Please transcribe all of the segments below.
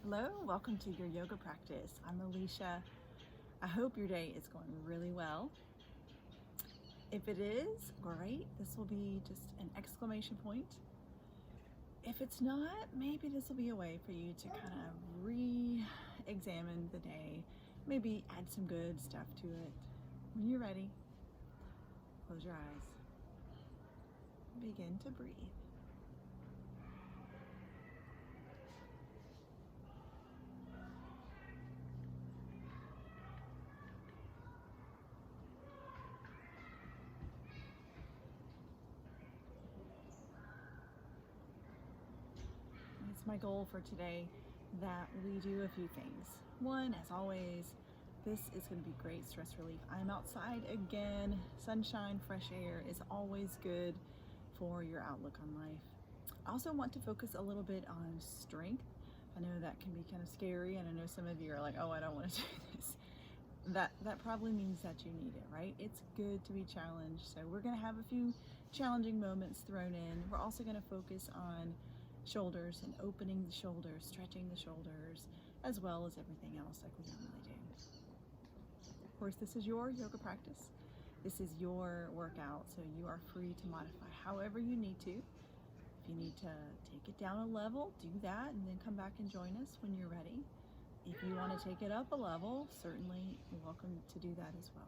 Hello, welcome to your yoga practice. I'm Alicia. I hope your day is going really well. If it is, great. This will be just an exclamation point. If it's not, maybe this will be a way for you to kind of re-examine the day, maybe add some good stuff to it. When you're ready, close your eyes. Begin to breathe. It's my goal for today that we do a few things. One, as always, this is going to be great stress relief. I'm outside again. Sunshine, fresh air is always good for your outlook on life. I also want to focus a little bit on strength. I know that can be kind of scary, and I know some of you are like, oh, I don't want to do this. That probably means that you need it, right? It's good to be challenged. So we're going to have a few challenging moments thrown in. We're also going to focus on shoulders and opening the shoulders, stretching the shoulders, as well as everything else like we normally do. Of course, this is your yoga practice. This is your workout, so you are free to modify however you need to. If you need to take it down a level, do that, and then come back and join us when you're ready. If you want to take it up a level, certainly you're welcome to do that as well.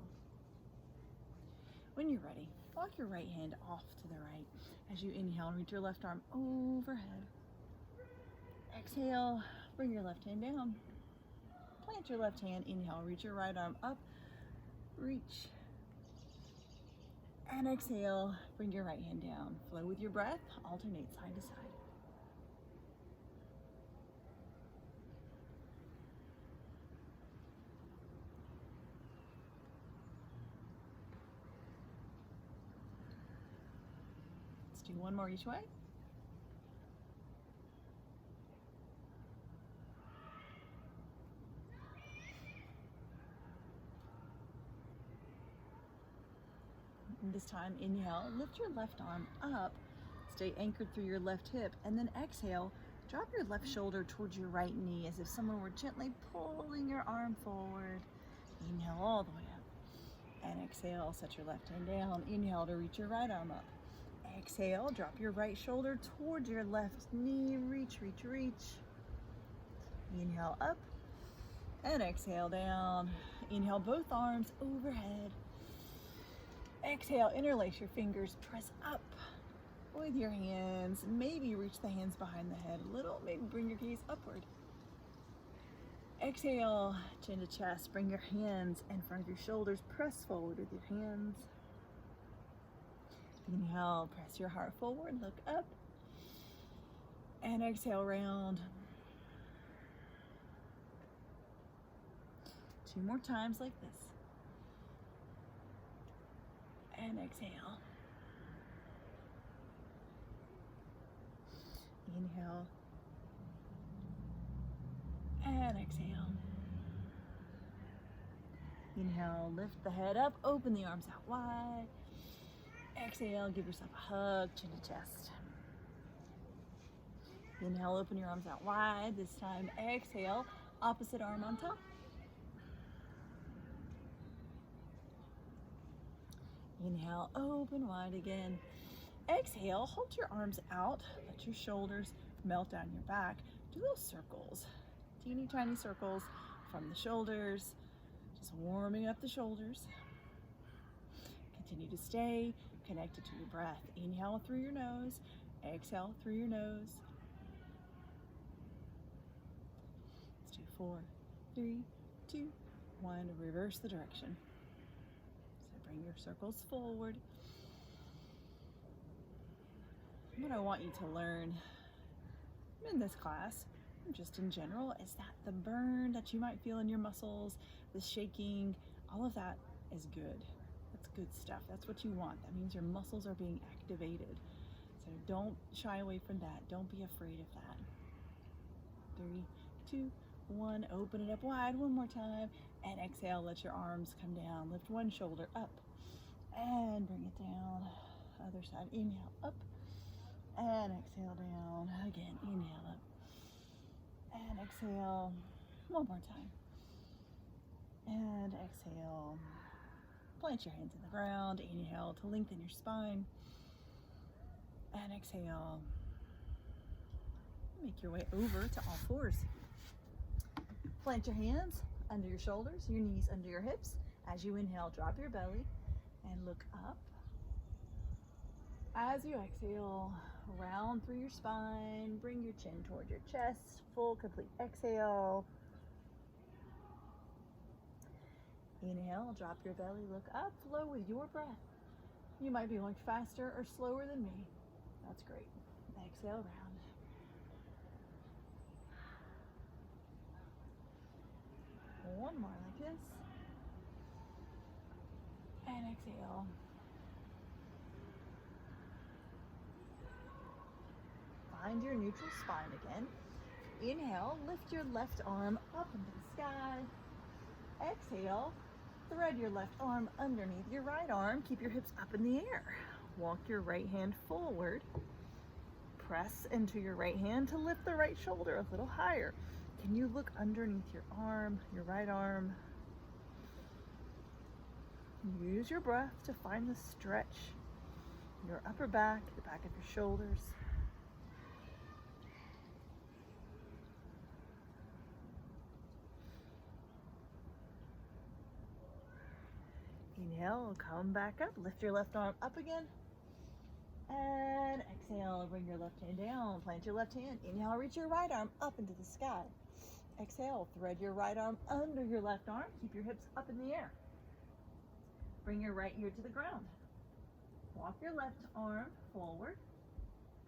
When you're ready, walk your right hand off to the right. As you inhale, reach your left arm overhead. Exhale, bring your left hand down. Plant your left hand, inhale, reach your right arm up, reach. And exhale, bring your right hand down. Flow with your breath, alternate side to side. Let's do one more each way. And this time, inhale, lift your left arm up, stay anchored through your left hip, and then exhale, drop your left shoulder towards your right knee as if someone were gently pulling your arm forward. Inhale all the way up. And exhale, set your left hand down. Inhale to reach your right arm up. Exhale, drop your right shoulder towards your left knee. Reach, reach, reach. Inhale up. And exhale down. Inhale both arms overhead. Exhale, interlace your fingers, press up with your hands. Maybe reach the hands behind the head a little. Maybe bring your gaze upward. Exhale, chin to chest. Bring your hands in front of your shoulders. Press forward with your hands. Inhale, press your heart forward. Look up. And exhale, round. 2 more times like this. And exhale. Inhale. And exhale. Inhale, lift the head up, open the arms out wide. Exhale, give yourself a hug, chin to chest. Inhale, open your arms out wide. This time, exhale, opposite arm on top. Inhale, open wide again. Exhale, hold your arms out. Let your shoulders melt down your back. Do little circles, teeny tiny circles from the shoulders. Just warming up the shoulders. Continue to stay connected to your breath. Inhale through your nose. Exhale through your nose. Let's do 4, 3, 2, 1. Reverse the direction. Bring your circles forward. What I want you to learn in this class, just in general, is that the burn that you might feel in your muscles, the shaking, all of that is good. That's good stuff. That's what you want. That means your muscles are being activated. So don't shy away from that. Don't be afraid of that. 3, 2, 1. Open it up wide one more time. And exhale, let your arms come down. Lift one shoulder up and bring it down. Other side, inhale up and exhale down. Again, inhale up And exhale one more time. And exhale. Plant your hands in the ground. Inhale to lengthen your spine. And exhale. Make your way over to all fours. Plant your hands under your shoulders, your knees under your hips. As you inhale, drop your belly and look up. As you exhale, round through your spine, bring your chin toward your chest, full, complete exhale. Inhale, drop your belly, look up, flow with your breath. You might be going faster or slower than me. That's great. Exhale, round. One more like this. And exhale. Find your neutral spine again. Inhale, lift your left arm up into the sky. Exhale, thread your left arm underneath your right arm. Keep your hips up in the air. Walk your right hand forward. Press into your right hand to lift the right shoulder a little higher. Can you look underneath your arm, your right arm? Use your breath to find the stretch in your upper back, the back of your shoulders. Inhale, come back up, lift your left arm up again. And exhale, bring your left hand down, plant your left hand. Inhale, reach your right arm up into the sky. Exhale, thread your right arm under your left arm. Keep your hips up in the air. Bring your right ear to the ground. Walk your left arm forward.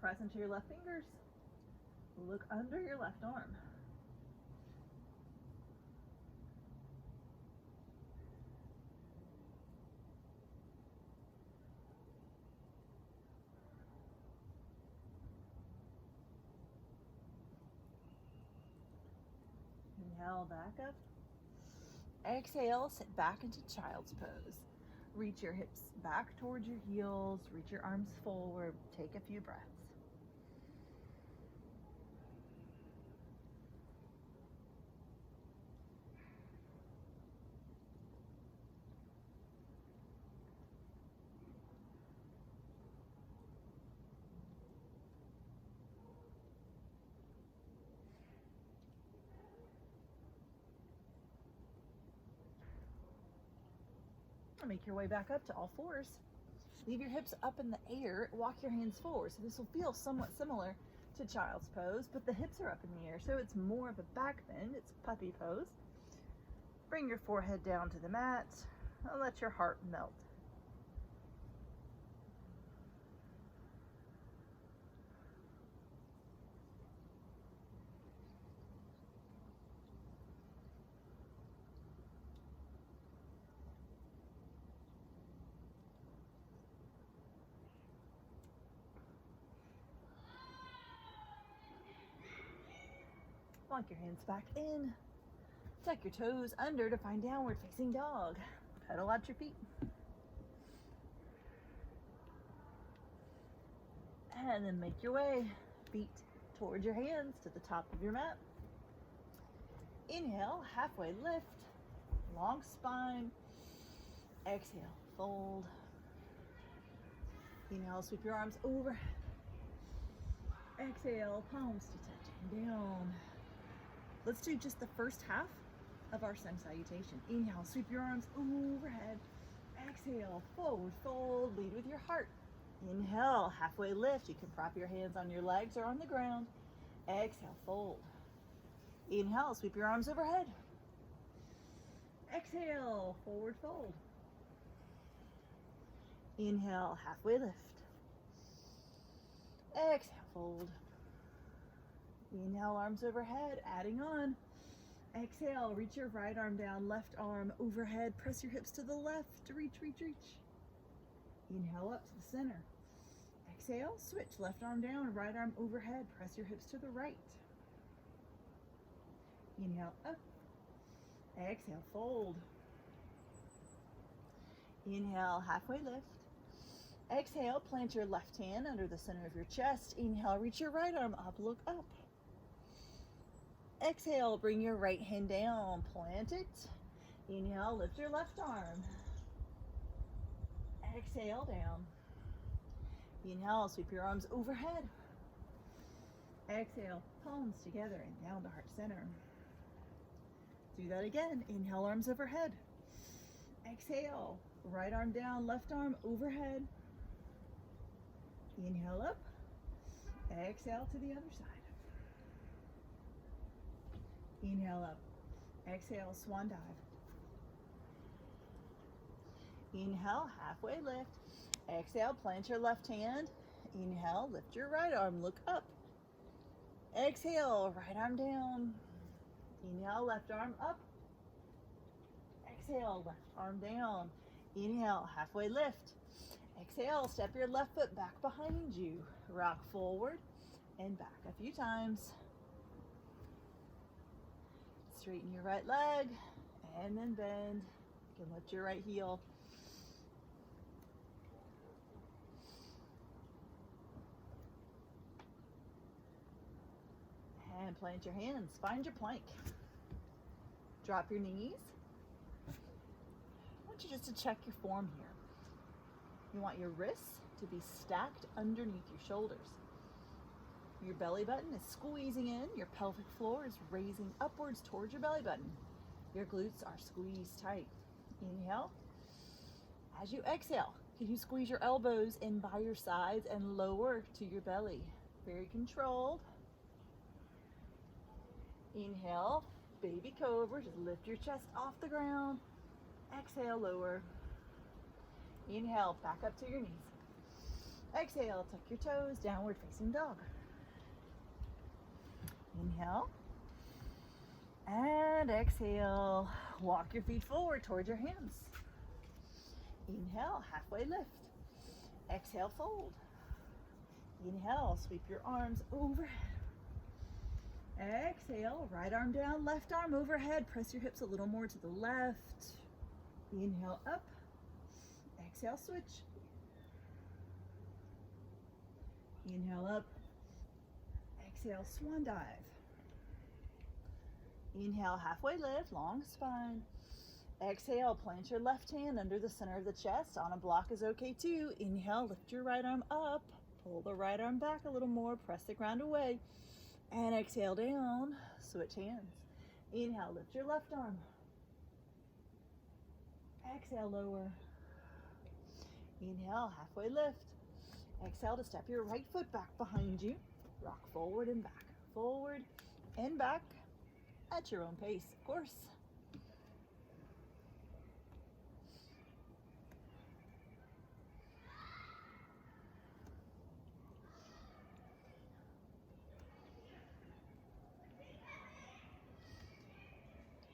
Press into your left fingers. Look under your left arm. Inhale, back up. Exhale, sit back into child's pose. Reach your hips back towards your heels. Reach your arms forward. Take a few breaths. Make your way back up to all fours. Leave your hips up in the air. Walk your hands forward. So this will feel somewhat similar to child's pose, but the hips are up in the air, so it's more of a back bend. It's puppy pose. Bring your forehead down to the mat and let your heart melt. Walk your hands back in. Tuck your toes under to find downward facing dog. Pedal out your feet. And then make your way, feet towards your hands to the top of your mat. Inhale, halfway lift, long spine. Exhale, fold. Inhale, sweep your arms over. Exhale, palms to touch and down. Let's do just the first half of our sun salutation. Inhale, sweep your arms overhead. Exhale, forward fold, lead with your heart. Inhale, halfway lift. You can prop your hands on your legs or on the ground. Exhale, fold. Inhale, sweep your arms overhead. Exhale, forward fold. Inhale, halfway lift. Exhale, fold. Inhale, arms overhead, adding on. Exhale, reach your right arm down, left arm overhead. Press your hips to the left. Reach, reach, reach. Inhale up to the center. Exhale, switch, left arm down, right arm overhead. Press your hips to the right. Inhale up. Exhale, fold. Inhale, halfway lift. Exhale, plant your left hand under the center of your chest. Inhale, reach your right arm up, look up. Exhale, bring your right hand down, plant it. Inhale, lift your left arm. Exhale, down. Inhale, sweep your arms overhead. Exhale, palms together and down to heart center. Do that again. Inhale, arms overhead. Exhale, right arm down, left arm overhead. Inhale up. Exhale to the other side. Inhale up. Exhale, swan dive. Inhale, halfway lift. Exhale, plant your left hand. Inhale, lift your right arm, look up. Exhale, right arm down. Inhale, left arm up. Exhale, left arm down. Inhale, halfway lift. Exhale, step your left foot back behind you. Rock forward and back a few times. Straighten your right leg and then bend. You can lift your right heel. And plant your hands. Find your plank. Drop your knees. I want you just to check your form here. You want your wrists to be stacked underneath your shoulders. Your belly button is squeezing in. Your pelvic floor is raising upwards towards your belly button. Your glutes are squeezed tight. Inhale. As you exhale, can you squeeze your elbows in by your sides and lower to your belly? Very controlled. Inhale, baby cobra, just lift your chest off the ground. Exhale, lower. Inhale, back up to your knees. Exhale, tuck your toes, downward facing dog. Inhale. And exhale, walk your feet forward towards your hands. Inhale, halfway lift. Exhale, fold. Inhale, sweep your arms overhead. Exhale, right arm down, left arm overhead. Press your hips a little more to the left. Inhale, up. Exhale, switch. Inhale, up. Exhale, swan dive. Inhale, halfway lift, long spine. Exhale, plant your left hand under the center of the chest. On a block is okay too. Inhale, lift your right arm up. Pull the right arm back a little more. Press the ground away. And exhale, down. Switch hands. Inhale, lift your left arm. Exhale, lower. Inhale, halfway lift. Exhale to step your right foot back behind you. Rock forward and back. Forward and back at your own pace, of course.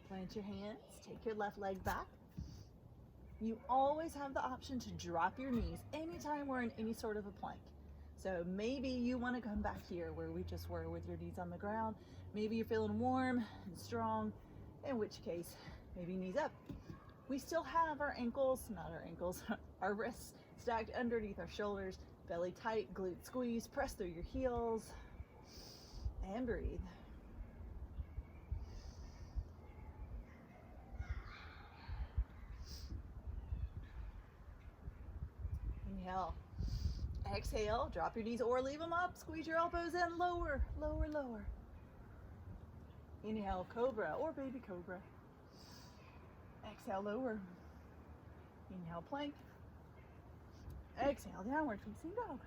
Plant your hands, take your left leg back. You always have the option to drop your knees anytime we're in any sort of a plank. So maybe you want to come back here where we just were with your knees on the ground. Maybe you're feeling warm and strong, in which case, maybe knees up. We still have our ankles, not our ankles, our wrists stacked underneath our shoulders, belly tight, glute squeeze, press through your heels, and breathe. Inhale. Exhale, drop your knees or leave them up. Squeeze your elbows in, lower, lower, lower. Inhale, cobra or baby cobra. Exhale, lower. Inhale, plank. Exhale, downward facing dog.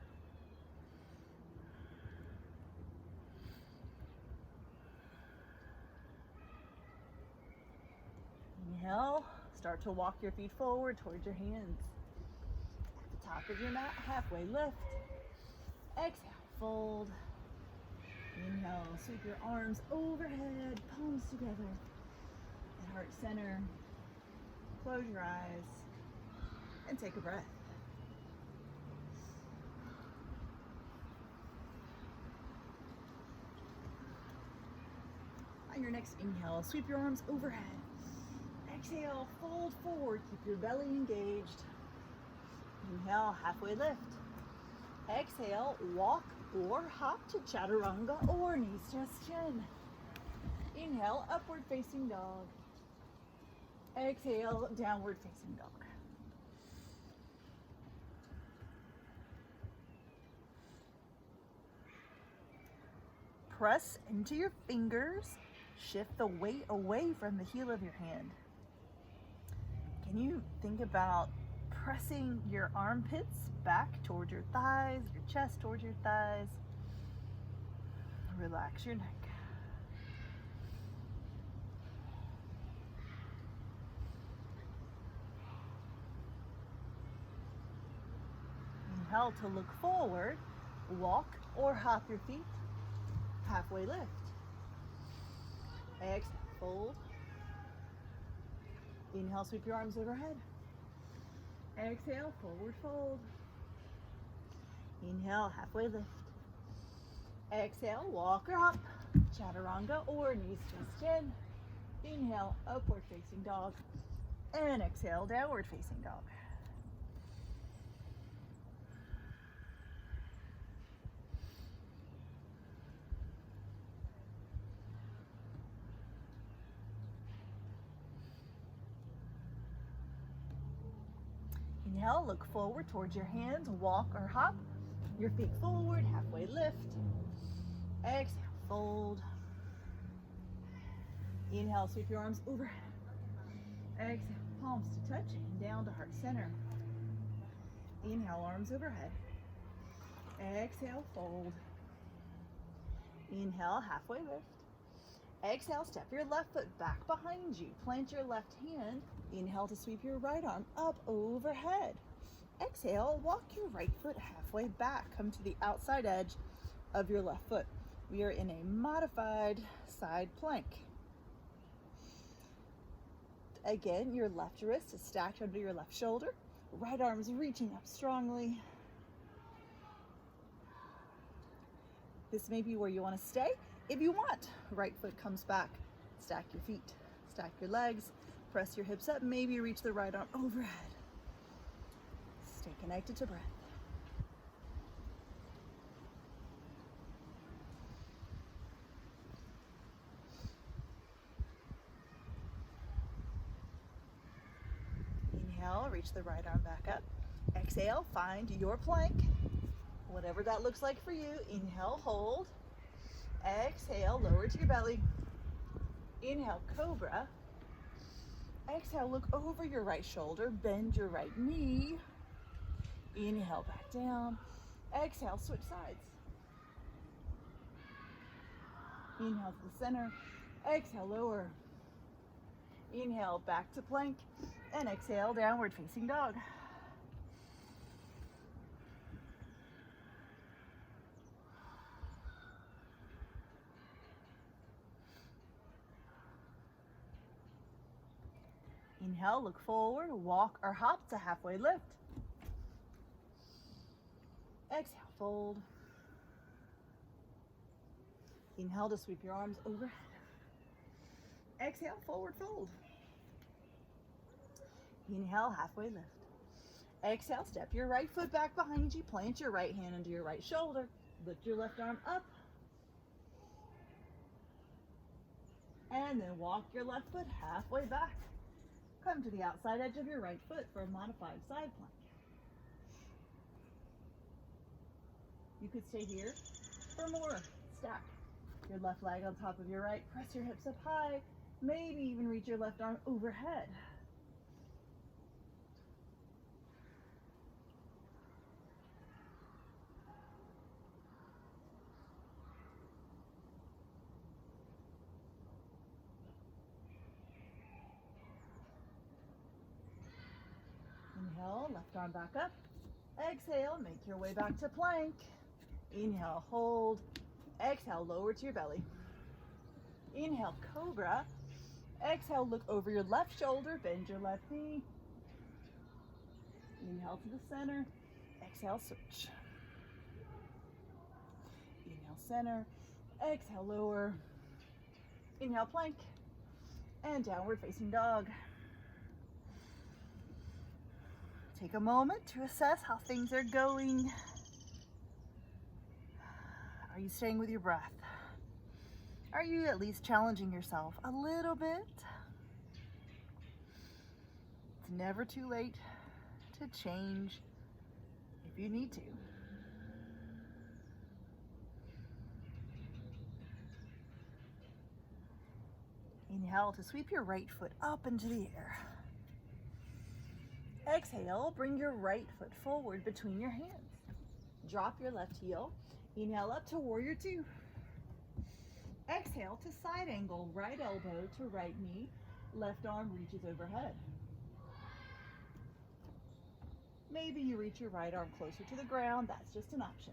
Inhale, start to walk your feet forward towards your hands. Top of your mat, halfway lift. Exhale, fold. Inhale, sweep your arms overhead, palms together at heart center. Close your eyes and take a breath. On your next inhale, sweep your arms overhead. Exhale, fold forward, keep your belly engaged. Inhale, halfway lift. Exhale, walk or hop to chaturanga or knees, chest, chin. Inhale, upward facing dog. Exhale, downward facing dog. Press into your fingers. Shift the weight away from the heel of your hand. Can you think about pressing your armpits back towards your thighs, your chest towards your thighs? Relax your neck. Inhale to look forward. Walk or hop your feet. Halfway lift. Exhale, fold. Inhale, sweep your arms overhead. Exhale, forward fold. Inhale, halfway lift. Exhale, walk or hop. Chaturanga or knees twist chin. Inhale, upward facing dog. And exhale, downward facing dog. Inhale, look forward towards your hands, walk or hop. Your feet forward, halfway lift. Exhale, fold. Inhale, sweep your arms overhead. Exhale, palms to touch and down to heart center. Inhale, arms overhead. Exhale, fold. Inhale, halfway lift. Exhale, step your left foot back behind you. Plant your left hand. Inhale to sweep your right arm up overhead. Exhale, walk your right foot halfway back. Come to the outside edge of your left foot. We are in a modified side plank. Again, your left wrist is stacked under your left shoulder. Right arm's reaching up strongly. This may be where you want to stay. If you want, right foot comes back. Stack your feet, stack your legs, press your hips up, maybe reach the right arm overhead. Stay connected to breath. Inhale, reach the right arm back up. Exhale, find your plank, whatever that looks like for you. Inhale, hold. Exhale, lower to your belly. Inhale, cobra. Exhale, look over your right shoulder, bend your right knee. Inhale, back down. Exhale, switch sides. Inhale to the center. Exhale, lower. Inhale, back to plank. And exhale, downward facing dog. Inhale, look forward, walk or hop to halfway lift. Exhale, fold. Inhale to sweep your arms overhead. Exhale, forward fold. Inhale, halfway lift. Exhale, step your right foot back behind you. Plant your right hand under your right shoulder. Lift your left arm up. And then walk your left foot halfway back. Come to the outside edge of your right foot for a modified side plank. You could stay here for more. Stack your left leg on top of your right. Press your hips up high. Maybe even reach your left arm overhead. Inhale, left arm back up. Exhale, make your way back to plank. Inhale, hold. Exhale, lower to your belly. Inhale, cobra. Exhale, look over your left shoulder, bend your left knee. Inhale to the center. Exhale, switch. Inhale, center. Exhale, lower. Inhale, plank. And downward facing dog. Take a moment to assess how things are going. Are you staying with your breath? Are you at least challenging yourself a little bit? It's never too late to change if you need to. Inhale to sweep your right foot up into the air. Exhale, bring your right foot forward between your hands. Drop your left heel. Inhale up to warrior two. Exhale to side angle, right elbow to right knee, left arm reaches overhead. Maybe you reach your right arm closer to the ground, that's just an option.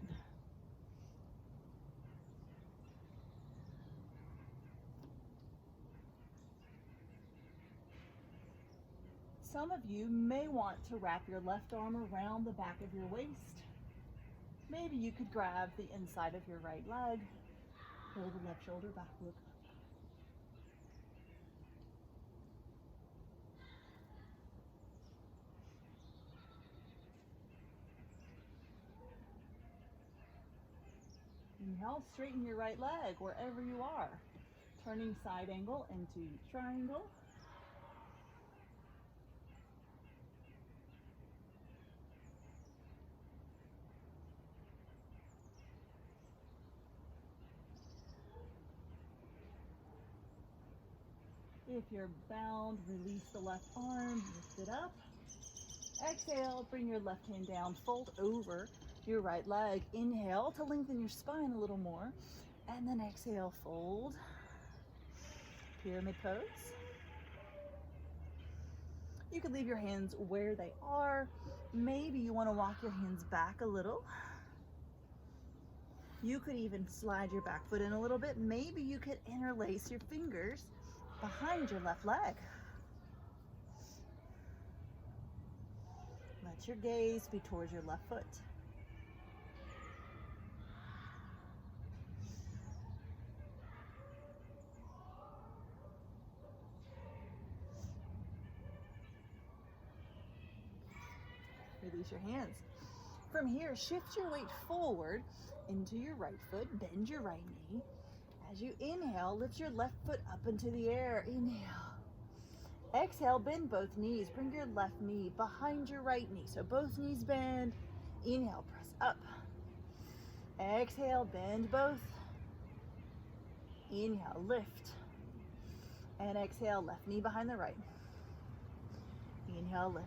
Some of you may want to wrap your left arm around the back of your waist. Maybe you could grab the inside of your right leg, pull the left shoulder back, look up. Inhale, straighten your right leg wherever you are. Turning side angle into triangle. If you're bound, release the left arm, lift it up. Exhale, bring your left hand down, fold over your right leg. Inhale to lengthen your spine a little more. And then exhale, fold. Pyramid pose. You could leave your hands where they are. Maybe you want to walk your hands back a little. You could even slide your back foot in a little bit. Maybe you could interlace your fingers behind your left leg. Let your gaze be towards your left foot. Release your hands. From here, shift your weight forward into your right foot, bend your right knee. As you inhale, lift your left foot up into the air. Inhale. Exhale, bend both knees. Bring your left knee behind your right knee. So both knees bend. Inhale, press up. Exhale, bend both. Inhale, lift. And exhale, left knee behind the right. Inhale, lift.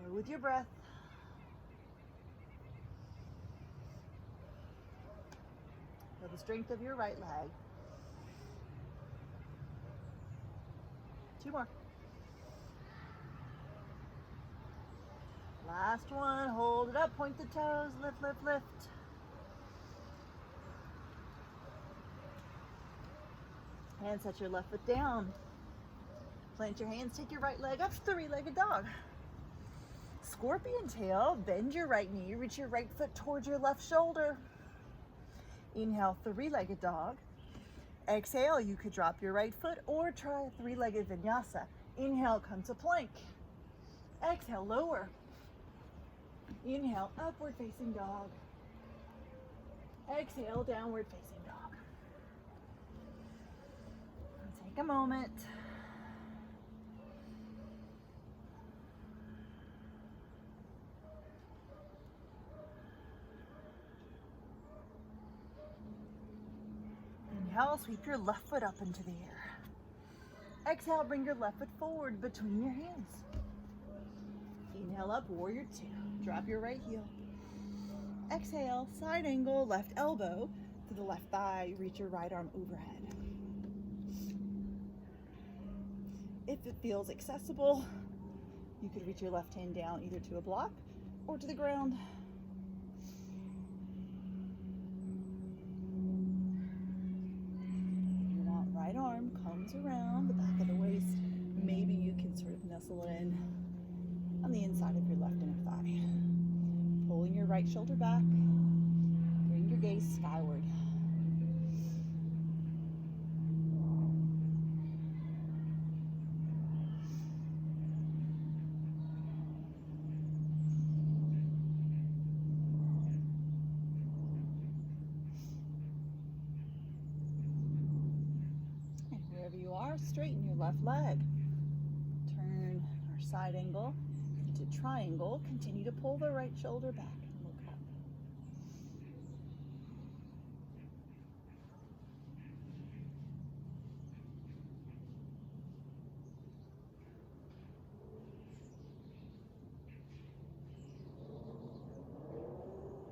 Go with your breath. Feel the strength of your right leg. 2 more. Last one, hold it up, point the toes, lift, lift, lift. And set your left foot down. Plant your hands, take your right leg up, three-legged dog. Scorpion tail, bend your right knee, reach your right foot towards your left shoulder. Inhale, three-legged dog. Exhale, you could drop your right foot or try three-legged vinyasa. Inhale, come to plank. Exhale, lower. Inhale, upward facing dog. Exhale, downward facing dog. Take a moment. Inhale, sweep your left foot up into the air. Exhale, bring your left foot forward between your hands. Inhale up, warrior two. Drop your right heel. Exhale, side angle, left elbow to the left thigh. Reach your right arm overhead. If it feels accessible, you could reach your left hand down either to a block or to the ground. Your right arm comes around the back of the waist. Maybe you can sort of nestle in on the inside of your left inner thigh. Pulling your right shoulder back, bring your gaze skyward. more, straighten your left leg. Turn our side angle into triangle. Continue to pull the right shoulder back and look up.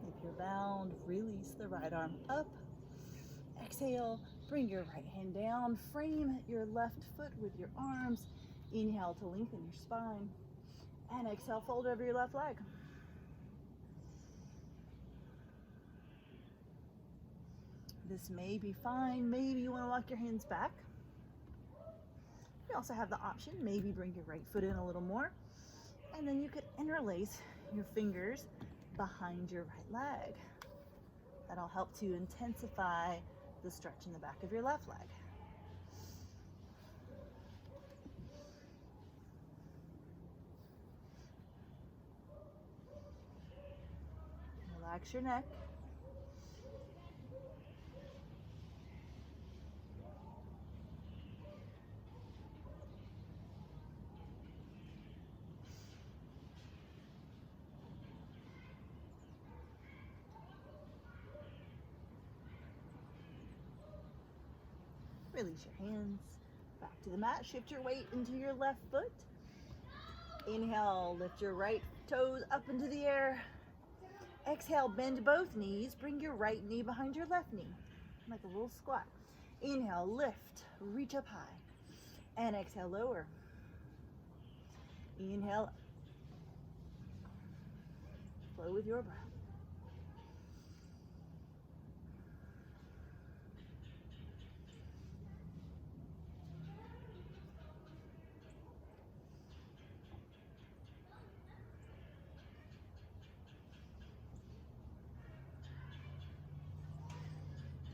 If you're bound, release the right arm up. Exhale, bring your right hand down. Frame your left foot with your arms. Inhale to lengthen your spine. And exhale, fold over your left leg. This may be fine. Maybe you want to walk your hands back. You also have the option, maybe bring your right foot in a little more. And then you could interlace your fingers behind your right leg. That'll help to intensify the stretch in the back of your left leg. Relax your neck. Release your hands back to the mat. Shift your weight into your left foot. Inhale, lift your right toes up into the air. Exhale, bend both knees. Bring your right knee behind your left knee, like a little squat. Inhale, lift, reach up high. And exhale, lower. Inhale, flow with your breath.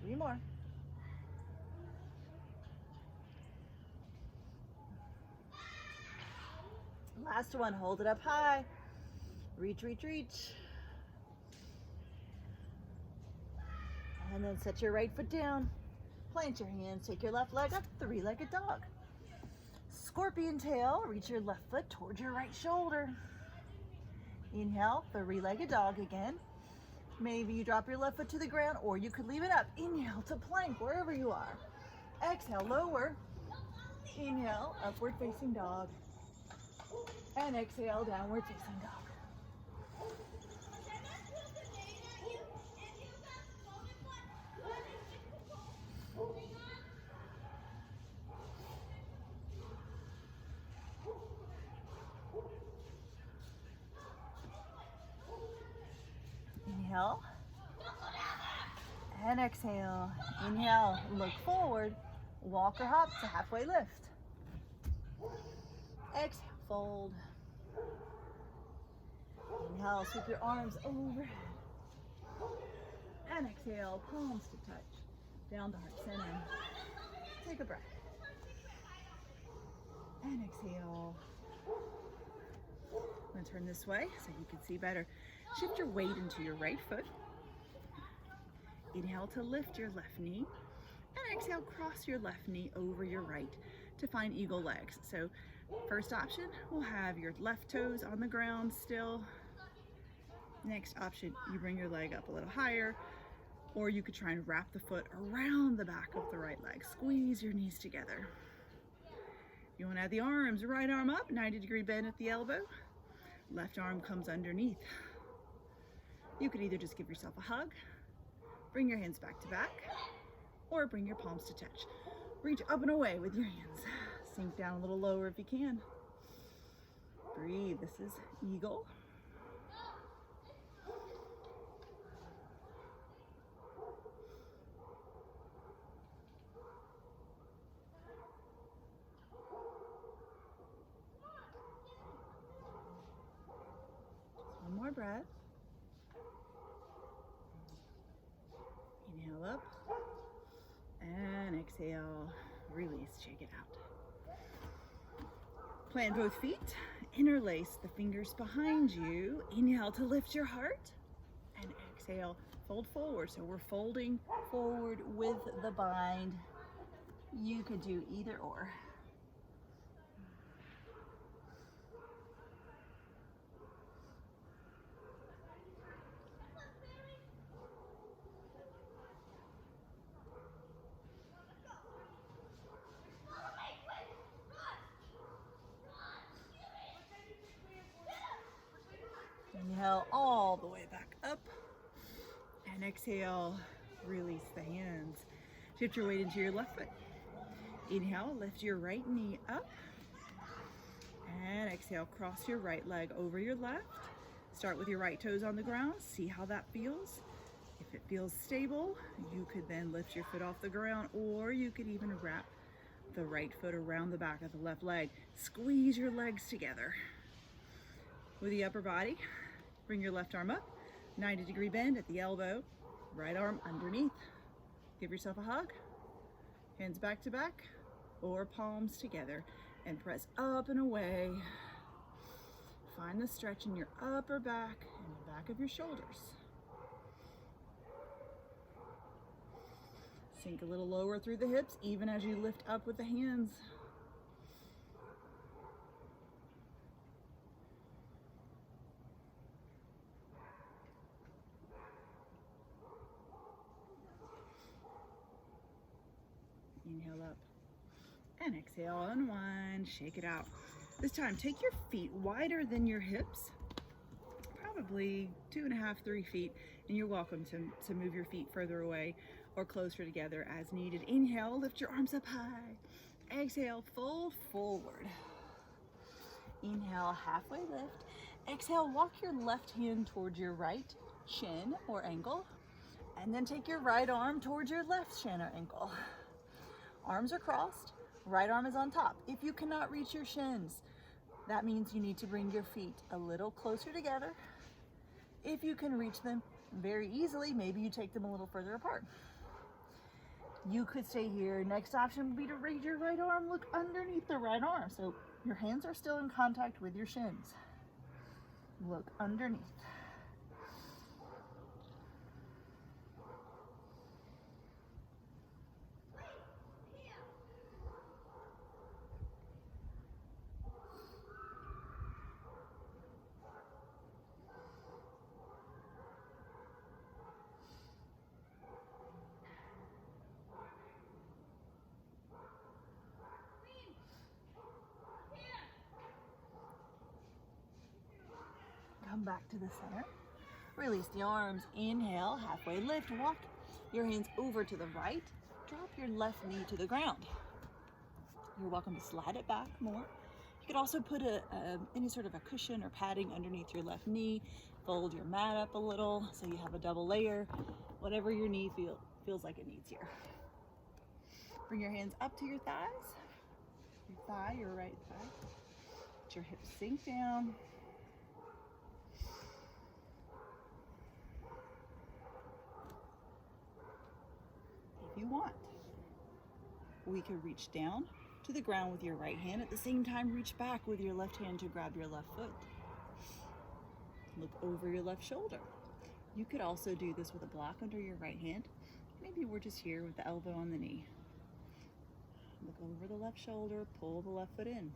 Three more. Last one, hold it up high. Reach, reach, reach. And then set your right foot down. Plant your hands, take your left leg up, three-legged dog. Scorpion tail, reach your left foot towards your right shoulder. Inhale, three-legged dog again. Maybe you drop your left foot to the ground, or you could leave it up. Inhale to plank, wherever you are. Exhale, lower. Inhale, upward facing dog. And exhale, downward facing dog. Inhale. And exhale. Inhale, look forward. Walk or hop to halfway lift. Exhale, fold. Inhale, sweep your arms overhead. And exhale, palms to touch. Down to heart center. Take a breath. And exhale. I'm going to turn this way so you can see better. Shift your weight into your right foot. Inhale to lift your left knee. And exhale, cross your left knee over your right to find eagle legs. So first option, we'll have your left toes on the ground still. Next option, you bring your leg up a little higher, or you could try and wrap the foot around the back of the right leg. Squeeze your knees together. You want to have the arms, right arm up, 90-degree bend at the elbow. Left arm comes underneath. You could either just give yourself a hug, bring your hands back to back, or bring your palms to touch. Reach up and away with your hands. Sink down a little lower if you can. Breathe. This is eagle. One more breath. Inhale up and exhale, release, shake it out. Plant both feet, interlace the fingers behind you. Inhale to lift your heart and exhale, fold forward. So we're folding forward with the bind. You could do either or. Inhale all the way back up, and exhale, release the hands. Shift your weight into your left foot. Inhale, lift your right knee up, and exhale, cross your right leg over your left. Start with your right toes on the ground, see how that feels. If it feels stable, you could then lift your foot off the ground, or you could even wrap the right foot around the back of the left leg. Squeeze your legs together. With the upper body, bring your left arm up, 90-degree bend at the elbow, right arm underneath. Give yourself a hug, hands back to back, or palms together, and press up and away. Find the stretch in your upper back and the back of your shoulders. Sink a little lower through the hips, even as you lift up with the hands. Inhale up and exhale, unwind, shake it out. This time, take your feet wider than your hips, probably 2.5, 3 feet, and you're welcome to move your feet further away or closer together as needed. Inhale, lift your arms up high. Exhale, fold forward. Inhale, halfway lift. Exhale, walk your left hand towards your right shin or ankle, and then take your right arm towards your left shin or ankle. Arms are crossed, right arm is on top. If you cannot reach your shins, that means you need to bring your feet a little closer together. If you can reach them very easily, maybe you take them a little further apart. You could stay here. Next option would be to raise your right arm, look underneath the right arm. So your hands are still in contact with your shins. Look underneath. Come back to the center. Release the arms. Inhale, halfway lift. Walk your hands over to the right. Drop your left knee to the ground. You're welcome to slide it back more. You could also put any sort of a cushion or padding underneath your left knee. Fold your mat up a little so you have a double layer. Whatever your knee feels like it needs here. Bring your hands up to your thighs. Your thigh, your right thigh. Let your hips sink down. If you want, we could reach down to the ground with your right hand. At the same time, reach back with your left hand to grab your left foot. Look over your left shoulder. You could also do this with a block under your right hand. Maybe we're just here with the elbow on the knee. Look over the left shoulder, pull the left foot in.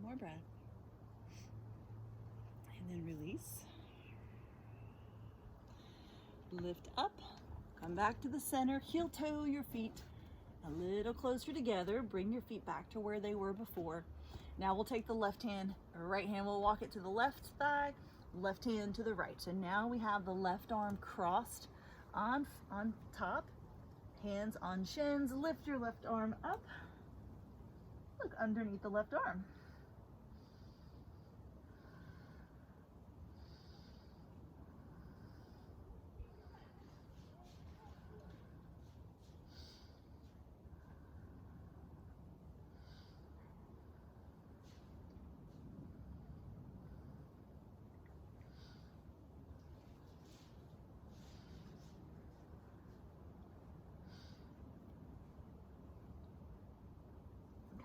One more breath. And then release. Lift up, come back to the center, heel toe your feet a little closer together. Bring your feet back to where they were before. Now we'll take the left hand, or right hand, we'll walk it to the left thigh, left hand to the right. So now we have the left arm crossed on top, hands on shins. Lift your left arm up. Look underneath the left arm.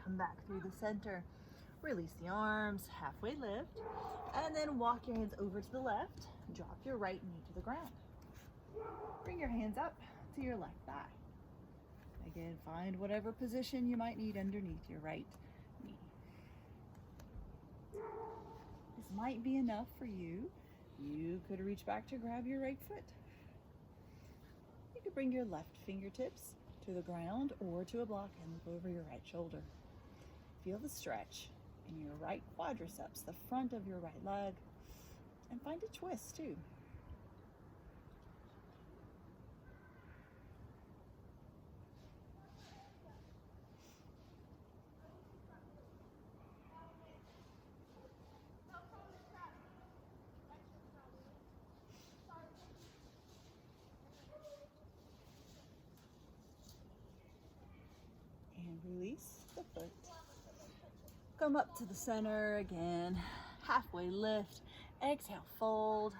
Come back through the center. Release the arms, halfway lift, and then walk your hands over to the left. Drop your right knee to the ground. Bring your hands up to your left thigh. Again, find whatever position you might need underneath your right knee. This might be enough for you. You could reach back to grab your right foot. You could bring your left fingertips to the ground or to a block and look over your right shoulder. Feel the stretch in your right quadriceps, the front of your right leg, and find a twist too. And release the foot. Come up to the center again. Halfway lift. Exhale, fold.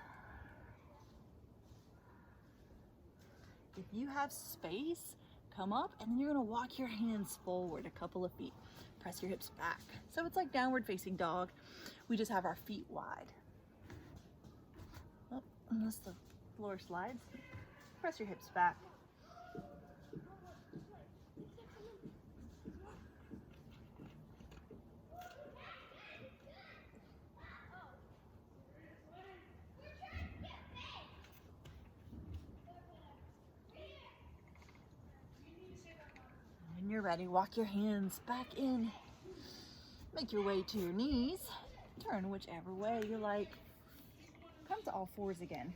If you have space, come up and then you're gonna walk your hands forward a couple of feet. Press your hips back. So it's like downward facing dog. We just have our feet wide. Oh, unless the floor slides. Press your hips back. When you're ready, walk your hands back in. Make your way to your knees. Turn whichever way you like. Come to all fours again.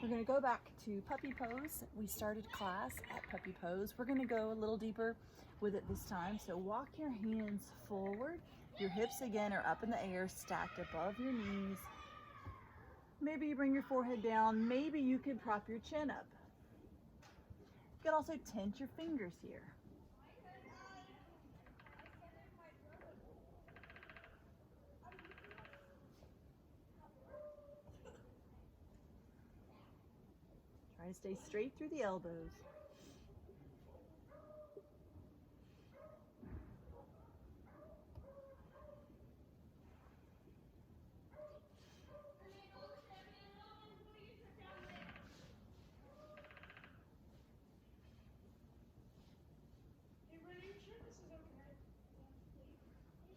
We're going to go back to puppy pose. We started class at puppy pose. We're going to go a little deeper with it this time. So walk your hands forward. Your hips again are up in the air, stacked above your knees. Maybe you bring your forehead down. Maybe you can prop your chin up. You can also tense your fingers here. Try to stay straight through the elbows.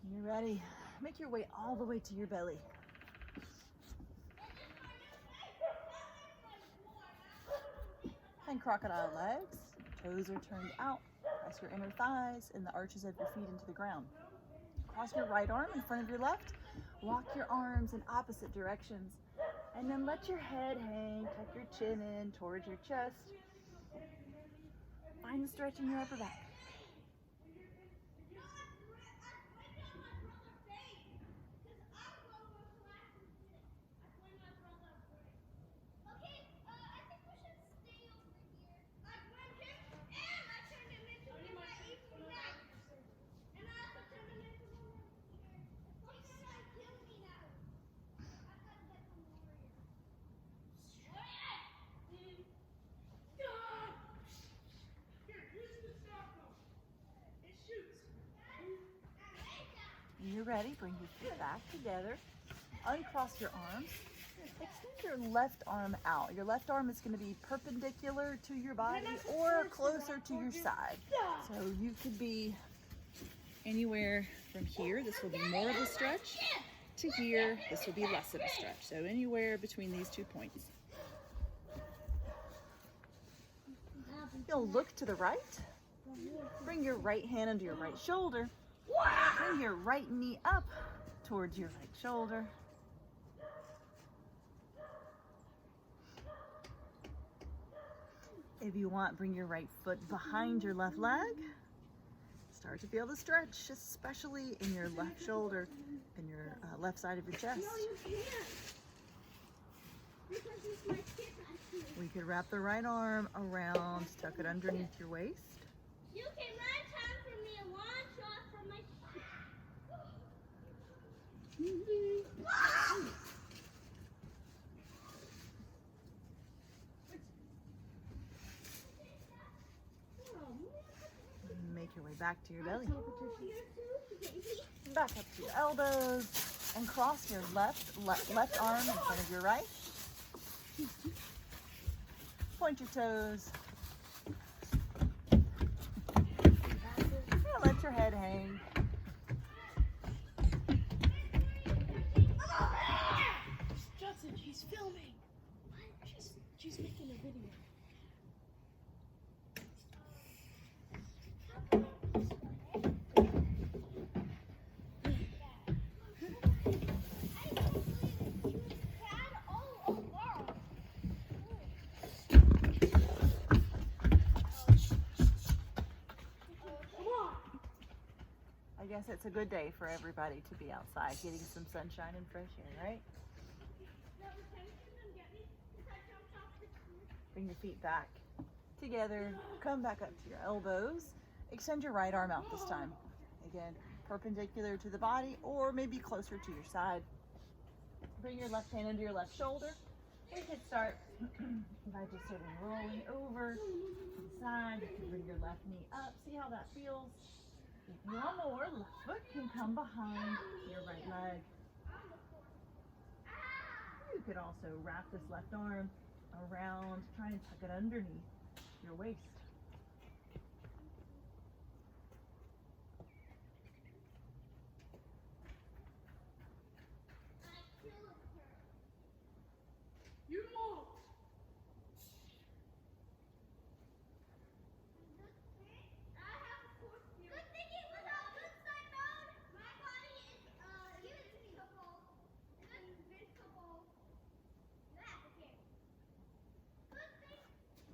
You're ready. Make your way all the way to your belly. And crocodile legs. Toes are turned out. Press your inner thighs and the arches of your feet into the ground. Cross your right arm in front of your left. Walk your arms in opposite directions. And then let your head hang. Tuck your chin in towards your chest. Find the stretch in your upper back. You're ready. Bring your feet back together. Uncross your arms. Extend your left arm out. Your left arm is going to be perpendicular to your body or closer to your side. So you could be anywhere from here. This will be more of a stretch to here. This will be less of a stretch. So anywhere between these 2 points. You'll look to the right. Bring your right hand under your right shoulder. Bring your right knee up towards your right shoulder. If you want, bring your right foot behind your left leg. Start to feel the stretch, especially in your left shoulder and your left side of your chest. We could wrap the right arm around, tuck it underneath your waist. You can run time for me a long shot from my Make your way back to your belly. Back up to your elbows and cross your left arm in front of your right. Point your toes. And let your head hang. Judson, she's filming. She's making a video. I guess it's a good day for everybody to be outside getting some sunshine and fresh air, right? Bring your feet back together, come back up to your elbows. Extend your right arm out this time. Again, perpendicular to the body or maybe closer to your side. Bring your left hand under your left shoulder. We could start by just sort of rolling over to the side. You can bring your left knee up. See how that feels? If you want more, left foot can come behind your right leg. You could also wrap this left arm around, try and tuck it underneath your waist. You move.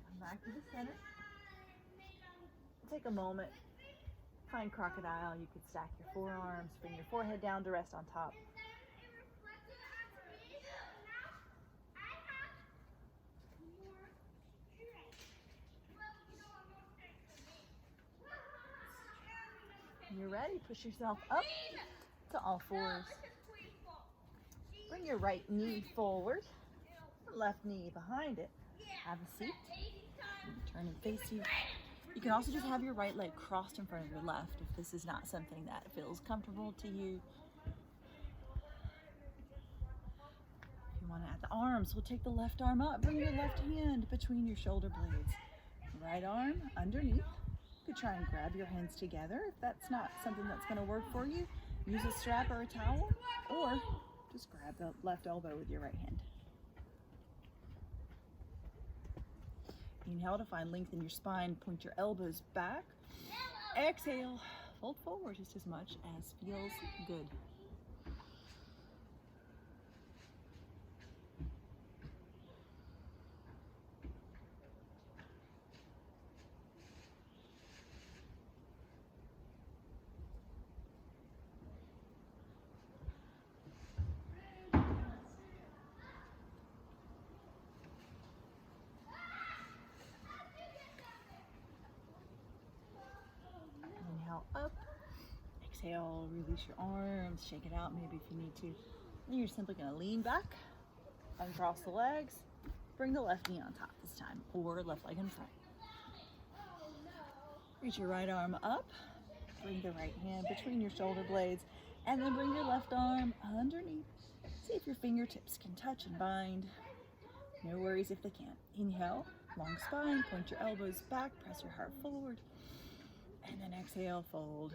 Come back to the center. Take a moment. Find crocodile. You could stack your forearms, bring your forehead down to rest on top. When you're ready, push yourself up to all fours. Bring your right knee forward, left knee behind it. Have a seat. Turn and face you. You can also just have your right leg crossed in front of your left if this is not something that feels comfortable to you. If you want to add the arms, we'll take the left arm up. Bring your left hand between your shoulder blades. Right arm underneath. You could try and grab your hands together. If that's not something that's going to work for you, use a strap or a towel, or just grab the left elbow with your right hand. Inhale to find length in your spine. Point your elbows back. Exhale, fold forward just as much as feels good. Inhale up, exhale, release your arms, shake it out maybe if you need to. Then you're simply going to lean back, uncross the legs, bring the left knee on top this time, or left leg in front. Reach your right arm up, bring the right hand between your shoulder blades, and then bring your left arm underneath. See if your fingertips can touch and bind. No worries if they can't. Inhale, long spine, point your elbows back, press your heart forward. And then exhale, fold.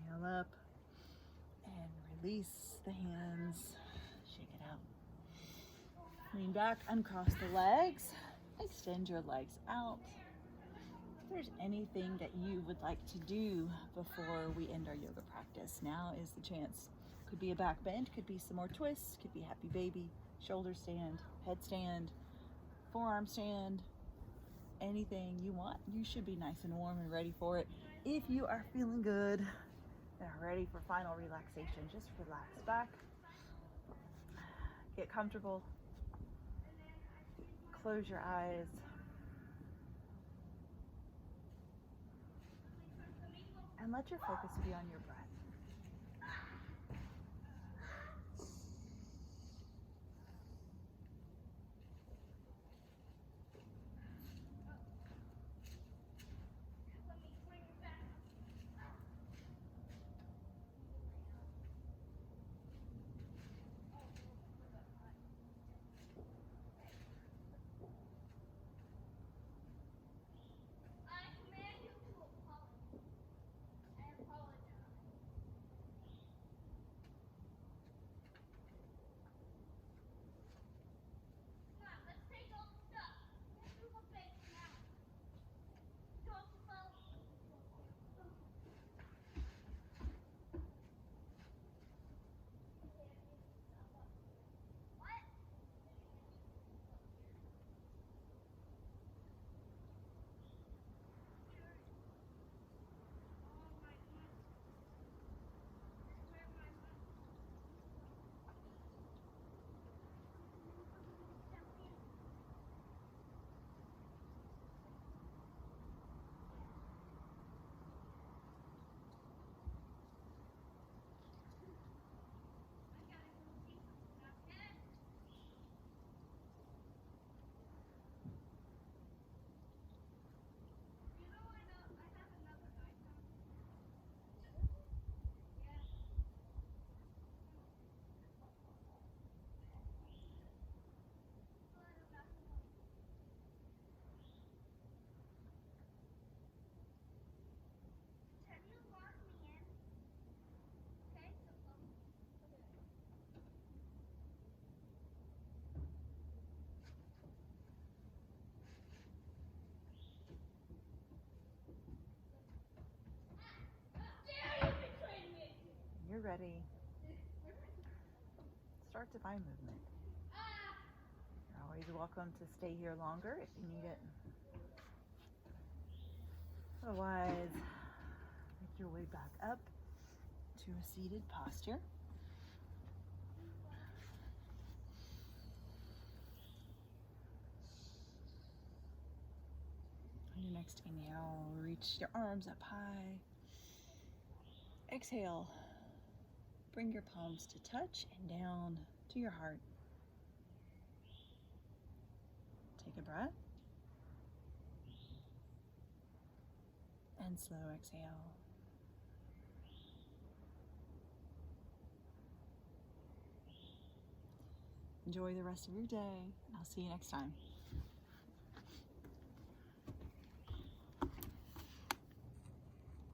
Inhale up and release the hands. Shake it out. Lean back, uncross the legs. Extend your legs out. If there's anything that you would like to do before we end our yoga practice, now is the chance. Could be a back bend, could be some more twists, could be happy baby, shoulder stand, headstand, forearm stand, anything you want. You should be nice and warm and ready for it. If you are feeling good and are ready for final relaxation, just relax back, get comfortable, close your eyes, and let your focus be on your breath. I command you to apologize. I apologize. Come on, let's take all the stuff. Let's move a bit now. Don't you follow? What? Have you locked me in? Okay, so come. Dare you betray me? You're ready. Start divine movement. You're always welcome to stay here longer if you need it. Otherwise, make your way back up to a seated posture. On your next inhale, reach your arms up high. Exhale, bring your palms to touch and down to your heart. Take a breath. And slow exhale. Enjoy the rest of your day, and I'll see you next time.